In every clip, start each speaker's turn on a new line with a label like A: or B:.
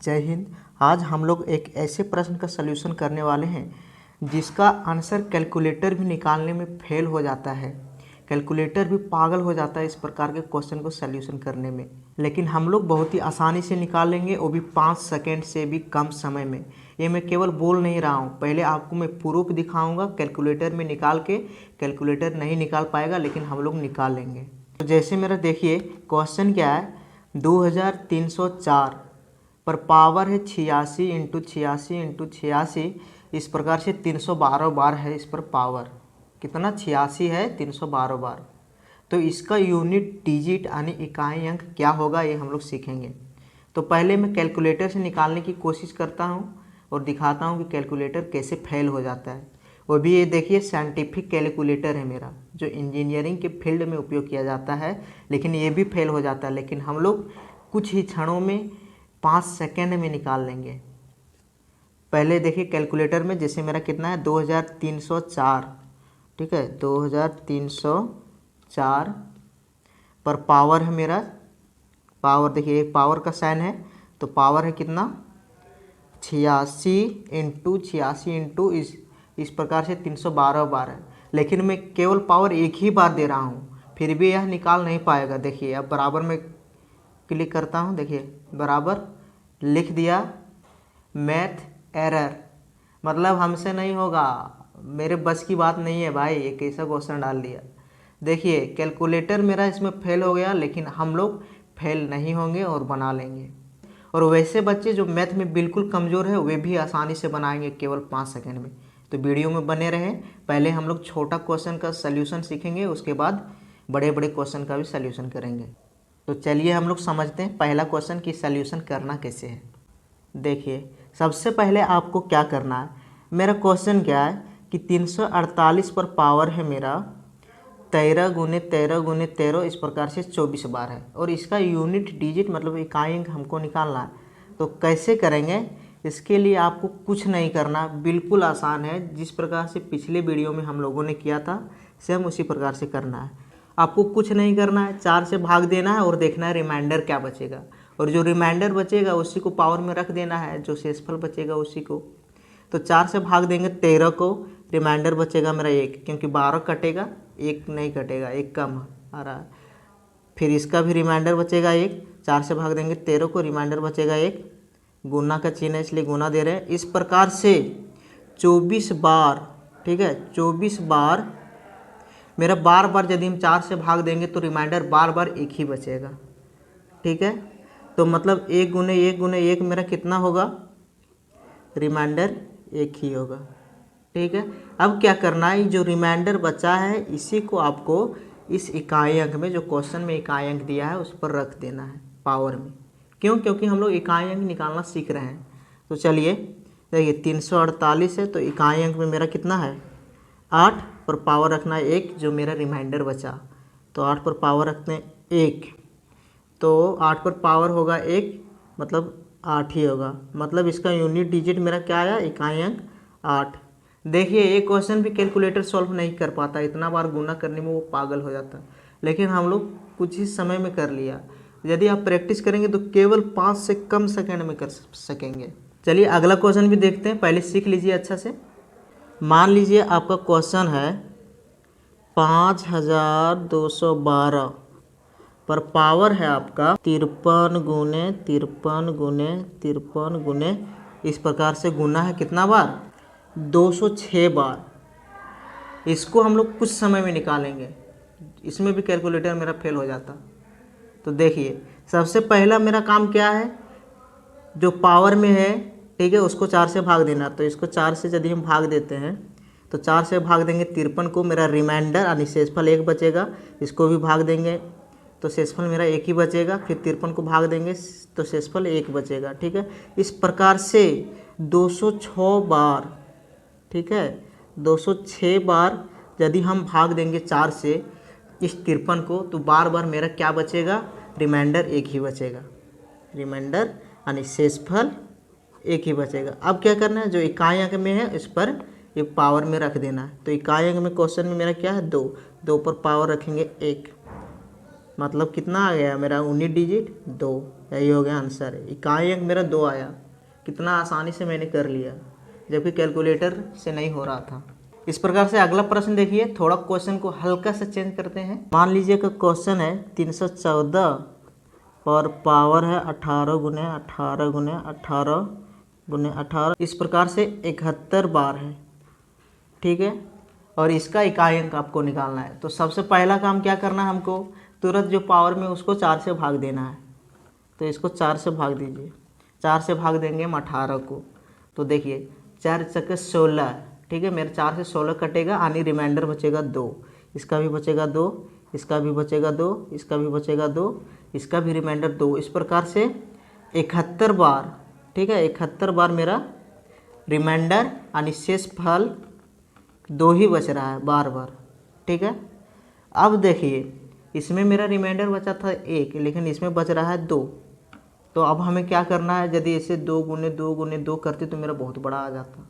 A: जय हिंद। आज हम लोग एक ऐसे प्रश्न का सलूशन करने वाले हैं जिसका आंसर कैलकुलेटर भी निकालने में फेल हो जाता है। कैलकुलेटर भी पागल हो जाता है इस प्रकार के क्वेश्चन को सलूशन करने में, लेकिन हम लोग बहुत ही आसानी से निकाल लेंगे, वो भी 5 सेकेंड से भी कम समय में। ये मैं केवल बोल नहीं रहा हूँ, पहले आपको मैं प्रूफ दिखाऊंगा कैलकुलेटर में निकाल के। कैलकुलेटर नहीं निकाल पाएगा लेकिन हम लोग निकाल लेंगे। तो जैसे मेरा देखिए क्वेश्चन क्या है, 2304 पर पावर है 86 इंटू 86 इंटू 86। इस प्रकार से 312 बार है इस पर पावर। कितना? 86 है 312 बार। तो इसका यूनिट डिजिट यानी इकाई अंक क्या होगा ये हम लोग सीखेंगे। तो पहले मैं कैलकुलेटर से निकालने की कोशिश करता हूँ और दिखाता हूँ कि कैलकुलेटर कैसे फेल हो जाता है। वो भी ये देखिए साइंटिफिक कैलकुलेटर है मेरा, जो इंजीनियरिंग के फील्ड में उपयोग किया जाता है, लेकिन ये भी फेल हो जाता है। लेकिन हम लोग कुछ ही क्षणों में 5 सेकेंड में निकाल लेंगे। पहले देखिए कैलकुलेटर में, जैसे मेरा कितना है 2304, ठीक है, 2304 पर पावर है मेरा, पावर देखिए एक पावर का साइन है, तो पावर है कितना 86 इंटू 86 इंटू इस प्रकार से 312 बार है। लेकिन मैं केवल पावर एक ही बार दे रहा हूँ, फिर भी यह निकाल नहीं पाएगा। देखिए अब बराबर में क्लिक करता हूँ, देखिए बराबर लिख दिया, मैथ एरर, मतलब हमसे नहीं होगा, मेरे बस की बात नहीं है भाई, एक ऐसा क्वेश्चन डाल दिया। देखिए कैलकुलेटर मेरा इसमें फेल हो गया, लेकिन हम लोग फेल नहीं होंगे और बना लेंगे। और वैसे बच्चे जो मैथ में बिल्कुल कमज़ोर है वे भी आसानी से बनाएंगे केवल 5 सेकेंड में। तो वीडियो में बने रहें। पहले हम लोग छोटा क्वेश्चन का सल्यूशन सीखेंगे, उसके बाद बड़े बड़े क्वेश्चन का भी सल्यूशन करेंगे। तो चलिए हम लोग समझते हैं पहला क्वेश्चन की सल्यूशन करना कैसे है। देखिए सबसे पहले आपको क्या करना है, मेरा क्वेश्चन क्या है कि 348 पर पावर है मेरा 13 गुने 13 गुने 13, इस प्रकार से 24 बार है, और इसका यूनिट डिजिट मतलब इकाई अंक हमको निकालना है। तो कैसे करेंगे, इसके लिए आपको कुछ नहीं करना, बिल्कुल आसान है। जिस प्रकार से पिछले वीडियो में हम लोगों ने किया था सेम उसी प्रकार से करना है। आपको कुछ नहीं करना है, 4 से भाग देना है और देखना है रिमाइंडर क्या बचेगा, और जो रिमाइंडर बचेगा उसी को पावर में रख देना है, जो शेषफल बचेगा उसी को। तो 4 से भाग देंगे 13 को, रिमाइंडर बचेगा मेरा 1, क्योंकि 12 कटेगा, 1 नहीं कटेगा, 1 कम आ रहा है। फिर इसका भी रिमाइंडर बचेगा 1, 4 से भाग देंगे 13 को, रिमाइंडर बचेगा 1, गुना का चिन्ह है इसलिए गुना दे रहे हैं। इस प्रकार से 24 बार, ठीक है, 24 बार मेरा बार बार यदि हम 4 से भाग देंगे तो रिमाइंडर बार बार 1 ही बचेगा, ठीक है। तो मतलब 1 गुने 1 गुने 1 मेरा कितना होगा, रिमाइंडर 1 ही होगा, ठीक है। अब क्या करना है, जो रिमाइंडर बचा है इसी को आपको इस इकाई अंक में, जो क्वेश्चन में इकाई अंक दिया है उस पर रख देना है पावर में। क्यों? क्योंकि हम लोग इकाई अंक निकालना सीख रहे हैं। तो चलिए देखिए 348 है, तो इकाई अंक में मेरा कितना है 8 पर पावर रखना है 1, जो मेरा रिमाइंडर बचा, तो 8 पर पावर रखते हैं 1, तो 8 पर पावर होगा 1, मतलब 8 ही होगा। मतलब इसका यूनिट डिजिट मेरा क्या आया, इकाई अंक 8। देखिए ये क्वेश्चन भी कैलकुलेटर सॉल्व नहीं कर पाता, इतना बार गुना करने में वो पागल हो जाता, लेकिन हम लोग कुछ ही समय में कर लिया। यदि आप प्रैक्टिस करेंगे तो केवल 5 से कम सेकेंड में कर सकेंगे। चलिए अगला क्वेश्चन भी देखते हैं, पहले सीख लीजिए अच्छा से। मान लीजिए आपका क्वेश्चन है 5212 पर पावर है आपका 53 गुने 53 गुने 53 गुने, इस प्रकार से गुना है कितना बार 206 बार। इसको हम लोग कुछ समय में निकालेंगे, इसमें भी कैलकुलेटर मेरा फेल हो जाता। तो देखिए सबसे पहला मेरा काम क्या है, जो पावर में है, ठीक है, उसको 4 से भाग देना। तो इसको 4 से यदि हम भाग देते हैं तो 4 से भाग देंगे 53 को, मेरा रिमाइंडर यानी शेषफल 1 बचेगा, इसको भी भाग देंगे तो शेषफल मेरा 1 ही बचेगा, फिर 53 को भाग देंगे तो शेषफल 1 बचेगा, ठीक है। इस प्रकार से 206 बार, ठीक है, 206 बार यदि हम भाग देंगे 4 से इस 53 को, तो बार बार मेरा क्या बचेगा, रिमाइंडर 1 ही बचेगा, रिमाइंडर यानी शेषफल 1 ही बचेगा। अब क्या करना है, जो इकाई अंक में है इस पर ये पावर में रख देना है। तो इकाई अंक में क्वेश्चन में मेरा क्या है 2, 2 पर पावर रखेंगे 1, मतलब कितना आ गया मेरा 19 डिजिट 2, यही हो गया आंसर। इकाई अंक मेरा 2 आया। कितना आसानी से मैंने कर लिया, जबकि कैलकुलेटर से नहीं हो रहा था। इस प्रकार से अगला प्रश्न देखिए, थोड़ा क्वेश्चन को हल्का सा चेंज करते हैं। मान लीजिए कि क्वेश्चन है 314 और पावर है 18 गुने 18 गुने 18 गुने 18, इस प्रकार से 71 बार है, ठीक है। और इसका इकाई अंक आपको निकालना है। तो सबसे पहला काम क्या करना है हमको, तुरंत जो पावर में उसको 4 से भाग देना है। तो इसको 4 से भाग दीजिए, 4 से भाग देंगे हम 18 को। तो देखिए 4 चक्के 16, ठीक है। मेरे 4 से 16 कटेगा, यानी रिमाइंडर बचेगा 2, इसका भी बचेगा 2, इसका भी बचेगा 2, इसका भी बचेगा 2, इसका भी रिमाइंडर 2। इस प्रकार से 71 बार, ठीक है, 71 बार मेरा रिमाइंडर यानी शेष फल 2 ही बच रहा है बार बार, ठीक है। अब देखिए इसमें मेरा रिमाइंडर बचा था 1, लेकिन इसमें बच रहा है 2। तो अब हमें क्या करना है, यदि इसे 2 गुने 2 गुने 2 करते तो मेरा बहुत बड़ा आ जाता।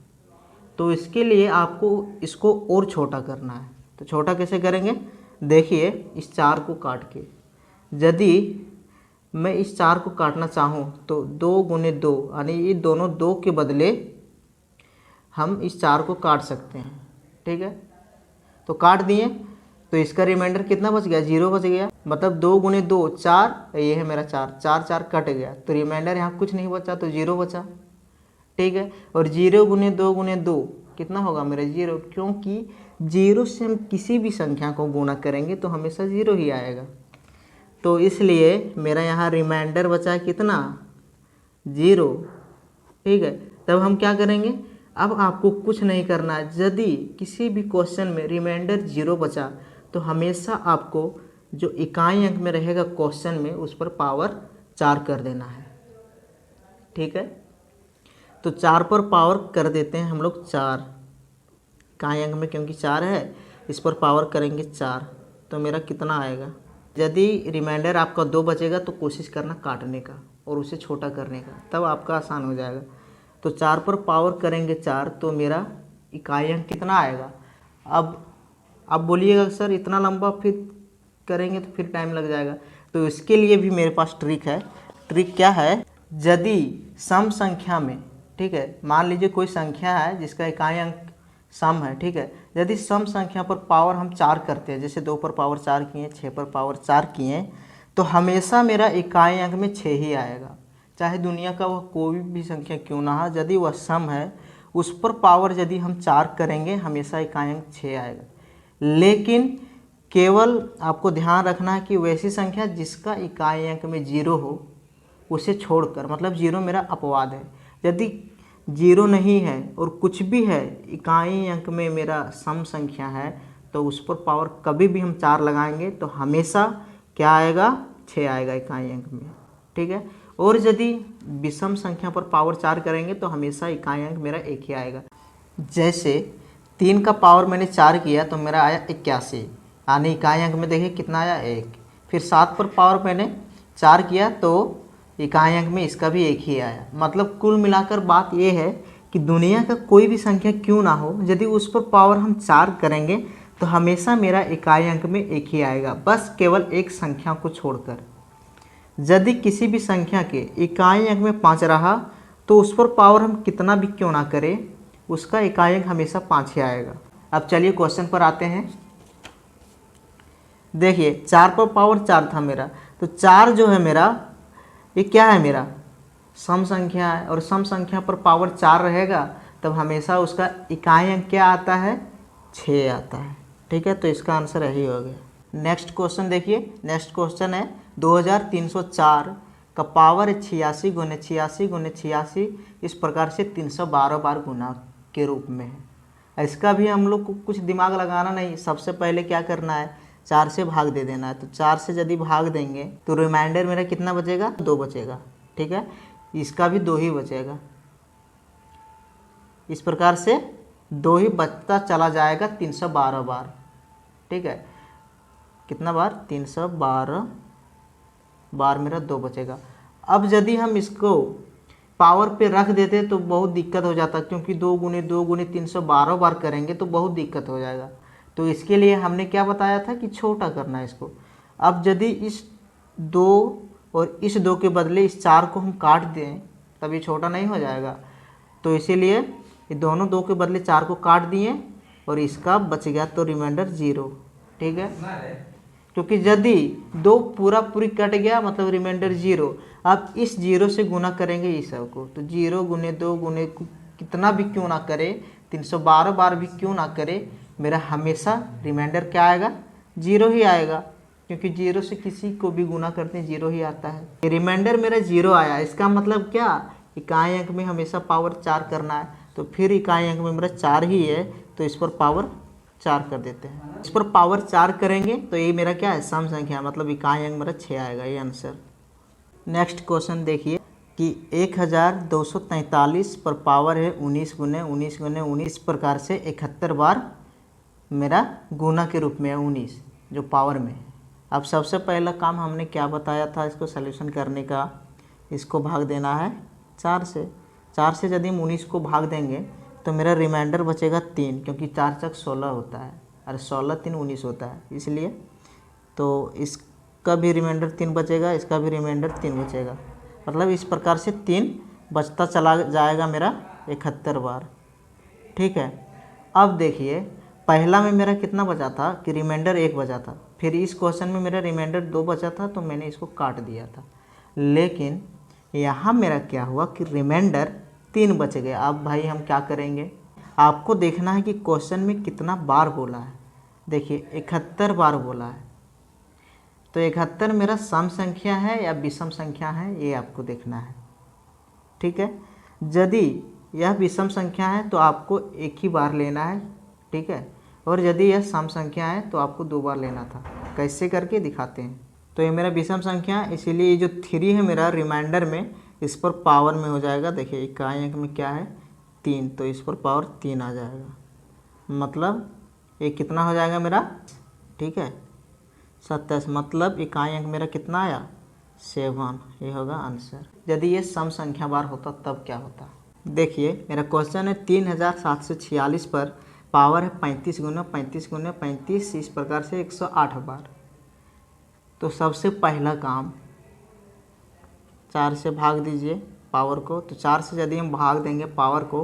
A: तो इसके लिए आपको इसको और छोटा करना है। तो छोटा कैसे करेंगे, देखिए इस 4 को काट के, यदि मैं इस 4 को काटना चाहूँ तो 2 गुने 2, यानी ये दोनों 2 के बदले हम इस 4 को काट सकते हैं, ठीक है। तो काट दिए, तो इसका रिमाइंडर कितना बच गया, 0 बच गया। मतलब 2 गुने 2 4, ये है मेरा 4, 4 4 कट गया, तो रिमाइंडर यहाँ कुछ नहीं बचा, तो 0 बचा, ठीक है। और 0 गुने 2 गुने 2 कितना होगा मेरा 0, क्योंकि 0 से हम किसी भी संख्या को गुणा करेंगे तो हमेशा 0 ही आएगा। तो इसलिए मेरा यहाँ रिमाइंडर बचा कितना, 0, ठीक है। तब हम क्या करेंगे, अब आपको कुछ नहीं करना है। यदि किसी भी क्वेश्चन में रिमाइंडर 0 बचा तो हमेशा आपको जो इकाई अंक में रहेगा क्वेश्चन में उस पर पावर 4 कर देना है, ठीक है। तो 4 पर पावर कर देते हैं हम लोग 4, इकाई अंक में क्योंकि 4 है, इस पर पावर करेंगे 4। तो मेरा कितना आएगा, यदि रिमाइंडर आपका 2 बचेगा तो कोशिश करना काटने का और उसे छोटा करने का, तब आपका आसान हो जाएगा। तो 4 पर पावर करेंगे 4, तो मेरा इकाई अंक कितना आएगा। अब बोलिएगा सर इतना लंबा फिर करेंगे तो फिर टाइम लग जाएगा। तो इसके लिए भी मेरे पास ट्रिक है। ट्रिक क्या है, यदि सम संख्या में, ठीक है, मान लीजिए कोई संख्या है जिसका इकाई अंक सम है, ठीक है। यदि सम संख्या पर पावर हम 4 करते हैं, जैसे 2 पर पावर 4 किए, 6 पर पावर 4 किए, तो हमेशा मेरा इकाई अंक में 6 ही आएगा। चाहे दुनिया का वह कोई भी संख्या क्यों ना हो, यदि वह सम है उस पर पावर यदि हम 4 करेंगे हमेशा इकाई अंक 6 आएगा। लेकिन केवल आपको ध्यान रखना है कि वैसी संख्या जिसका इकाई अंक में 0 हो उसे छोड़कर, मतलब 0 मेरा अपवाद है। यदि 0 नहीं है और कुछ भी है, इकाई अंक में मेरा सम संख्या है, तो उस पर पावर कभी भी हम 4 लगाएंगे तो हमेशा क्या आएगा, 6 आएगा इकाई अंक में, ठीक है। और यदि विषम संख्या पर पावर 4 करेंगे तो हमेशा इकाई अंक मेरा 1 ही आएगा। जैसे 3 का पावर मैंने 4 किया तो मेरा आया 81, यानी इकाई अंक में देखिए कितना आया 1। फिर 7 पर पावर मैंने 4 किया तो इकाई अंक में इसका भी 1 ही आया। मतलब कुल मिलाकर बात यह है कि दुनिया का कोई भी संख्या क्यों ना हो, यदि उस पर पावर हम 4 करेंगे तो हमेशा मेरा इकाई अंक में 1 ही आएगा, बस केवल एक संख्या को छोड़कर। यदि किसी भी संख्या के इकाई अंक में 5 रहा तो उस पर पावर हम कितना भी क्यों ना करें, उसका इकाई अंक हमेशा 5 ही आएगा। अब चलिए क्वेश्चन पर आते हैं। देखिए 4 पर पावर 4 था मेरा, तो 4 जो है मेरा ये क्या है, मेरा सम संख्या है, और सम संख्या पर पावर 4 रहेगा तब हमेशा उसका इकाई अंक क्या आता है, 6 आता है, ठीक है। तो इसका आंसर यही हो गया। नेक्स्ट क्वेश्चन देखिए, नेक्स्ट क्वेश्चन है 2304 का पावर 86 गुने 86 गुने 86, इस प्रकार से 312 बार गुना के रूप में है। इसका भी हम लोग को कुछ दिमाग लगाना नहीं, सबसे पहले क्या करना है, 4 से भाग दे देना है। तो 4 से यदि भाग देंगे तो रिमाइंडर मेरा कितना बचेगा, 2 बचेगा, ठीक है। इसका भी 2 ही बचेगा। इस प्रकार से 2 ही बचता चला जाएगा 312 बार, ठीक है। कितना बार, 312 बार मेरा 2 बचेगा। अब यदि हम इसको पावर पे रख देते तो बहुत दिक्कत हो जाता, क्योंकि 2 गुने 2 गुने 312 बार करेंगे तो बहुत दिक्कत हो जाएगा। तो इसके लिए हमने क्या बताया था कि छोटा करना है इसको। अब यदि इस 2 और इस 2 के बदले इस 4 को हम काट दें तब ये छोटा नहीं हो जाएगा। तो इसीलिए ये दोनों 2 के बदले 4 को काट दिए और इसका बच गया तो रिमाइंडर 0। ठीक है, क्योंकि यदि 2 पूरी कट गया मतलब रिमाइंडर 0। अब इस 0 से गुना करेंगे इस सब को, तो 0 गुने 2 गुने कितना भी क्यों ना करे, 312 बार भी क्यों ना करे, मेरा हमेशा रिमाइंडर क्या आएगा, 0 ही आएगा, क्योंकि 0 से किसी को भी गुना करते हैं 0 ही आता है। रिमाइंडर मेरा 0 आया, इसका मतलब क्या, इकाई अंक में हमेशा पावर 4 करना है। तो फिर इकाई अंक में मेरा 4 ही है, तो इस पर पावर 4 कर देते हैं। इस पर पावर 4 करेंगे तो ये मेरा क्या है, सम संख्या, मतलब इकाई अंक मेरा 6 आएगा, ये आंसर। नेक्स्ट क्वेश्चन देखिए कि 1243 पर पावर है 19 गुने 19 गुने 19 प्रकार से 71 बार मेरा गुना के रूप में है 19 जो पावर में है। अब सबसे पहला काम हमने क्या बताया था इसको सॉल्यूशन करने का, इसको भाग देना है 4 से। 4 से यदि हम 19 को भाग देंगे तो मेरा रिमाइंडर बचेगा 3, क्योंकि 4 चक 16 होता है और 16 3 19 होता है, इसलिए तो इसका भी रिमाइंडर 3 बचेगा, इसका भी रिमाइंडर 3 बचेगा, मतलब इस प्रकार से 3 बचता चला जाएगा मेरा 71 बार। ठीक है, अब देखिए पहला में मेरा कितना बचा था कि रिमाइंडर 1 बचा था, फिर इस क्वेश्चन में मेरा रिमाइंडर 2 बचा था तो मैंने इसको काट दिया था, लेकिन यहाँ मेरा क्या हुआ कि रिमाइंडर 3 बच गए। अब भाई हम क्या करेंगे, आपको देखना है कि क्वेश्चन में कितना बार बोला है। देखिए 71 बार बोला है, तो 71 मेरा सम संख्या है या विषम संख्या है, ये आपको देखना है। ठीक है, यदि यह विषम संख्या है तो आपको एक ही बार लेना है। ठीक है, और यदि यह सम संख्या है तो आपको 2 बार लेना था। कैसे करके दिखाते हैं। तो ये मेरा विषम संख्या है, इसीलिए ये जो 3 है मेरा रिमाइंडर में, इस पर पावर में हो जाएगा। देखिए इकाई अंक में क्या है 3, तो इस पर पावर 3 आ जाएगा, मतलब ये कितना हो जाएगा मेरा, ठीक है 27, मतलब इकाई अंक मेरा कितना आया 7, ये होगा आंसर। यदि ये सम संख्या बार होता तब क्या होता। देखिए मेरा क्वेश्चन है 3746 पर पावर है 35 गुना 35 गुना 35, इस प्रकार से 108 बार। तो सबसे पहला काम 4 से भाग दीजिए पावर को, तो 4 से यदि हम भाग देंगे पावर को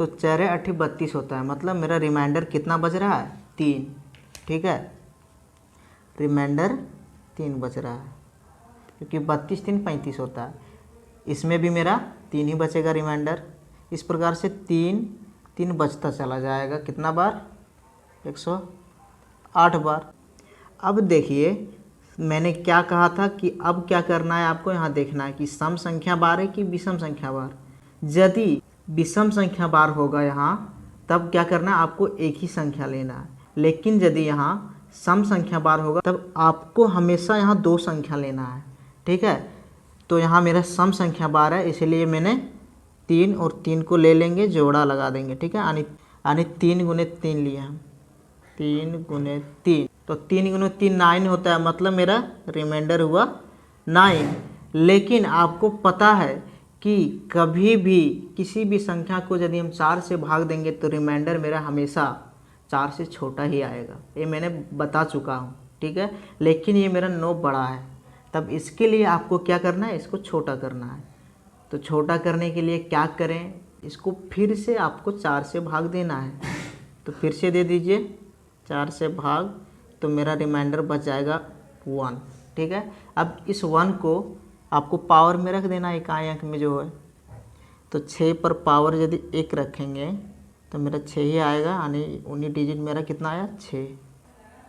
A: तो 4 8 32 होता है, मतलब मेरा रिमाइंडर कितना बच रहा है 3। ठीक है, रिमाइंडर 3 बच रहा है, क्योंकि 32 3 35 होता है, इसमें भी मेरा 3 ही बचेगा रिमाइंडर। इस प्रकार से 3 3 बचता चला जाएगा, कितना बार 108 बार। अब देखिए मैंने क्या कहा था कि अब क्या करना है, आपको यहाँ देखना है कि सम संख्या बार है कि विषम संख्या बार। यदि विषम संख्या बार होगा यहाँ तब क्या करना है, आपको एक ही संख्या लेना है, लेकिन यदि यहाँ सम संख्या बार होगा तब आपको हमेशा यहाँ 2 संख्या लेना है। ठीक है, तो यहाँ मेरा सम संख्या बार है, इसलिए मैंने 3 और 3 को ले लेंगे, जोड़ा लगा देंगे। ठीक है, यानी 3 गुने 3 लिया हम, 3 गुने 3, तो 3 गुने 3 9 होता है, मतलब मेरा रिमाइंडर हुआ 9। लेकिन आपको पता है कि कभी भी किसी भी संख्या को यदि हम 4 से भाग देंगे तो रिमाइंडर मेरा हमेशा 4 से छोटा ही आएगा, ये मैंने बता चुका हूँ। ठीक है, लेकिन ये मेरा 9 बड़ा है, तब इसके लिए आपको क्या करना है, इसको छोटा करना है। तो छोटा करने के लिए क्या करें, इसको फिर से आपको 4 से भाग देना है, तो फिर से दे दीजिए 4 से भाग, तो मेरा रिमाइंडर बच जाएगा 1। ठीक है, अब इस 1 को आपको पावर में रख देना, इकाई अंक में जो है, तो 6 पर पावर यदि 1 रखेंगे तो मेरा 6 ही आएगा, यानी 19 डिजिट मेरा कितना आया 6।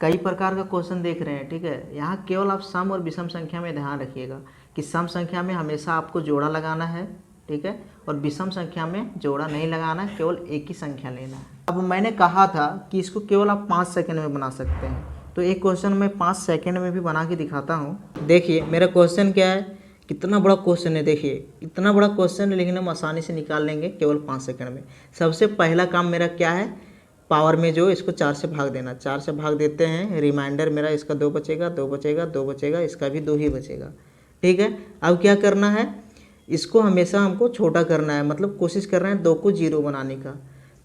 A: कई प्रकार का क्वेश्चन देख रहे हैं। ठीक है, यहाँ केवल आप सम और विषम संख्या में ध्यान रखिएगा कि सम संख्या में हमेशा आपको जोड़ा लगाना है। ठीक है, और विषम संख्या में जोड़ा नहीं लगाना है, केवल एक ही संख्या लेना है। अब मैंने कहा था कि इसको केवल आप 5 सेकंड में बना सकते हैं, तो एक क्वेश्चन मैं 5 सेकंड में भी बना के दिखाता हूँ। देखिए मेरा क्वेश्चन क्या है, कितना बड़ा क्वेश्चन है, देखिए इतना बड़ा क्वेश्चन है, लेकिन हम आसानी से निकाल लेंगे केवल 5 सेकंड में। सबसे पहला काम मेरा क्या है, पावर में जो इसको 4 से भाग देना, 4 से भाग देते हैं, रिमाइंडर मेरा इसका 2 बचेगा 2 बचेगा 2 बचेगा, इसका भी 2 ही बचेगा। ठीक है, अब क्या करना है, इसको हमेशा हमको छोटा करना है, मतलब कोशिश कर रहे हैं 2 को 0 बनाने का।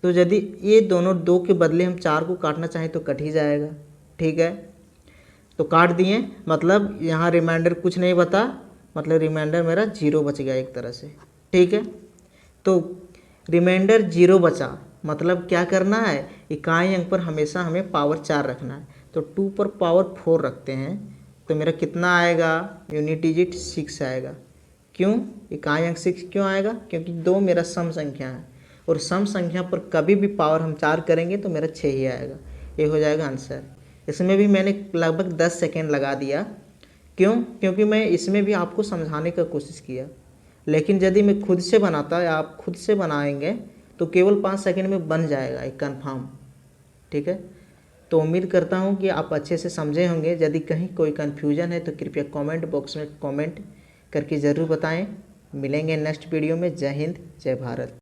A: तो यदि ये दोनों 2 के बदले हम 4 को काटना चाहें तो कट ही जाएगा। ठीक है, तो काट दिए, मतलब यहाँ रिमाइंडर कुछ नहीं बता, मतलब रिमाइंडर मेरा 0 बच गया एक तरह से। ठीक है, तो रिमाइंडर 0 बचा, मतलब क्या करना है, इकाई अंक पर हमेशा हमें पावर 4 रखना है। तो 2 पर पावर 4 रखते हैं तो मेरा कितना आएगा, यूनिट डिजिट 6 आएगा। क्यों इकाई अंक 6 क्यों आएगा, क्योंकि 2 मेरा सम संख्या है, और सम संख्या पर कभी भी पावर हम 4 करेंगे तो मेरा 6 ही आएगा। ये हो जाएगा आंसर। इसमें भी मैंने लगभग 10 सेकेंड लगा दिया। क्यों, क्योंकि मैं इसमें भी आपको समझाने का कोशिश किया, लेकिन यदि मैं खुद से बनाता या आप खुद से बनाएंगे तो केवल 5 सेकेंड में बन जाएगा एक कन्फर्म। ठीक है, तो उम्मीद करता हूँ कि आप अच्छे से समझे होंगे। यदि कहीं कोई कन्फ्यूजन है तो कृपया कमेंट बॉक्स में कमेंट करके ज़रूर बताएं। मिलेंगे नेक्स्ट वीडियो में। जय हिंद, जय भारत।